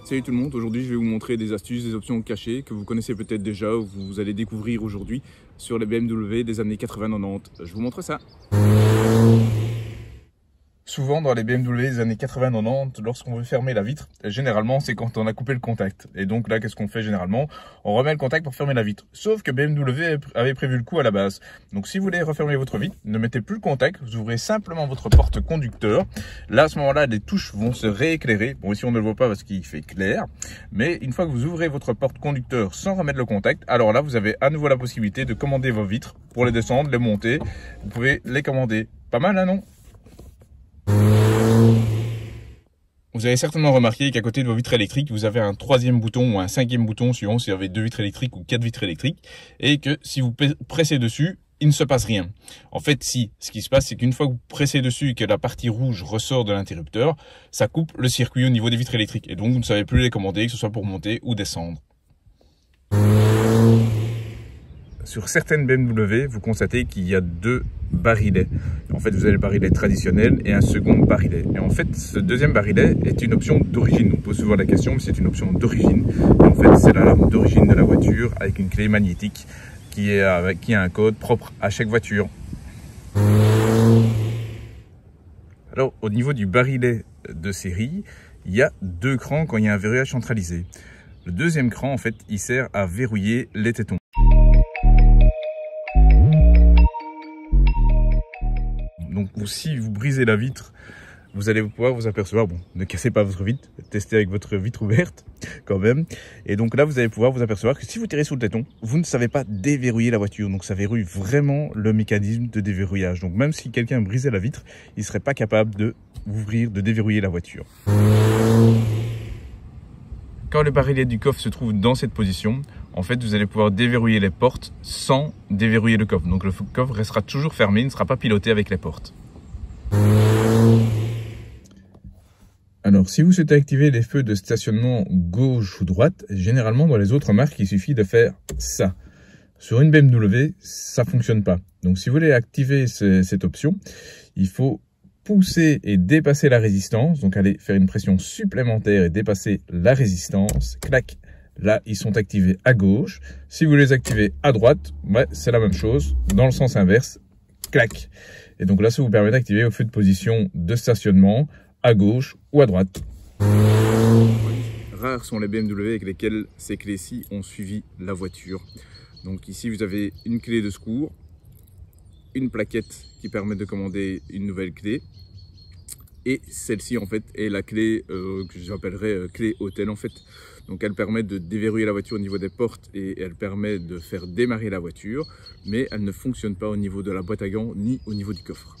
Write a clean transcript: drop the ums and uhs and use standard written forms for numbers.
Salut tout le monde, aujourd'hui je vais vous montrer des astuces, des options cachées que vous connaissez peut-être déjà ou vous allez découvrir aujourd'hui sur les BMW des années 80-90. Je vous montre ça. Souvent dans les BMW des années 80-90, lorsqu'on veut fermer la vitre, généralement c'est quand on a coupé le contact. Et donc là, qu'est-ce qu'on fait généralement? On remet le contact pour fermer la vitre. Sauf que BMW avait prévu le coup à la base. Donc si vous voulez refermer votre vitre, ne mettez plus le contact, vous ouvrez simplement votre porte conducteur. Là, à ce moment-là, les touches vont se rééclairer. Bon, ici on ne le voit pas parce qu'il fait clair. Mais une fois que vous ouvrez votre porte conducteur sans remettre le contact, alors là, vous avez à nouveau la possibilité de commander vos vitres pour les descendre, les monter. Vous pouvez les commander. Pas mal, hein, non? Vous avez certainement remarqué qu'à côté de vos vitres électriques, vous avez un troisième bouton ou un cinquième bouton, suivant si vous avez 2 vitres électriques ou 4 vitres électriques, et que si vous pressez dessus, il ne se passe rien. En fait, si, ce qui se passe, c'est qu'une fois que vous pressez dessus et que la partie rouge ressort de l'interrupteur, ça coupe le circuit au niveau des vitres électriques, et donc vous ne savez plus les commander, que ce soit pour monter ou descendre. Sur certaines BMW, vous constatez qu'il y a 2 barilets. En fait, vous avez le barillet traditionnel et un second barillet. Et en fait, ce deuxième barillet est une option d'origine. On pose souvent la question, mais c'est une option d'origine. En fait, c'est l'alarme d'origine de la voiture avec une clé magnétique qui a un code propre à chaque voiture. Alors, au niveau du barillet de série, il y a 2 crans quand il y a un verrouillage centralisé. Le deuxième cran, en fait, il sert à verrouiller les tétons. Donc si vous brisez la vitre, vous allez pouvoir vous apercevoir, bon, ne cassez pas votre vitre, testez avec votre vitre ouverte quand même. Et donc là, vous allez pouvoir vous apercevoir que si vous tirez sous le téton, vous ne savez pas déverrouiller la voiture. Donc ça verrouille vraiment le mécanisme de déverrouillage. Donc même si quelqu'un brisait la vitre, il ne serait pas capable de déverrouiller la voiture. Quand le barillet du coffre se trouve dans cette position, en fait, vous allez pouvoir déverrouiller les portes sans déverrouiller le coffre. Donc le coffre restera toujours fermé, il ne sera pas piloté avec les portes. Alors, si vous souhaitez activer les feux de stationnement gauche ou droite, généralement dans les autres marques, il suffit de faire ça. Sur une BMW, ça ne fonctionne pas. Donc si vous voulez activer cette option, il faut pousser et dépasser la résistance. Donc allez faire une pression supplémentaire et dépasser la résistance. Clac. Là, ils sont activés à gauche. Si vous les activez à droite, ouais, c'est la même chose. Dans le sens inverse, clac. Et donc là, ça vous permet d'activer au feu de position de stationnement à gauche ou à droite. Rares sont les BMW avec lesquels ces clés-ci ont suivi la voiture. Donc ici, vous avez une clé de secours, une plaquette qui permet de commander une nouvelle clé. Et celle-ci, en fait, est la clé que j'appellerais clé hôtel, en fait. Donc, elle permet de déverrouiller la voiture au niveau des portes et elle permet de faire démarrer la voiture, mais elle ne fonctionne pas au niveau de la boîte à gants ni au niveau du coffre.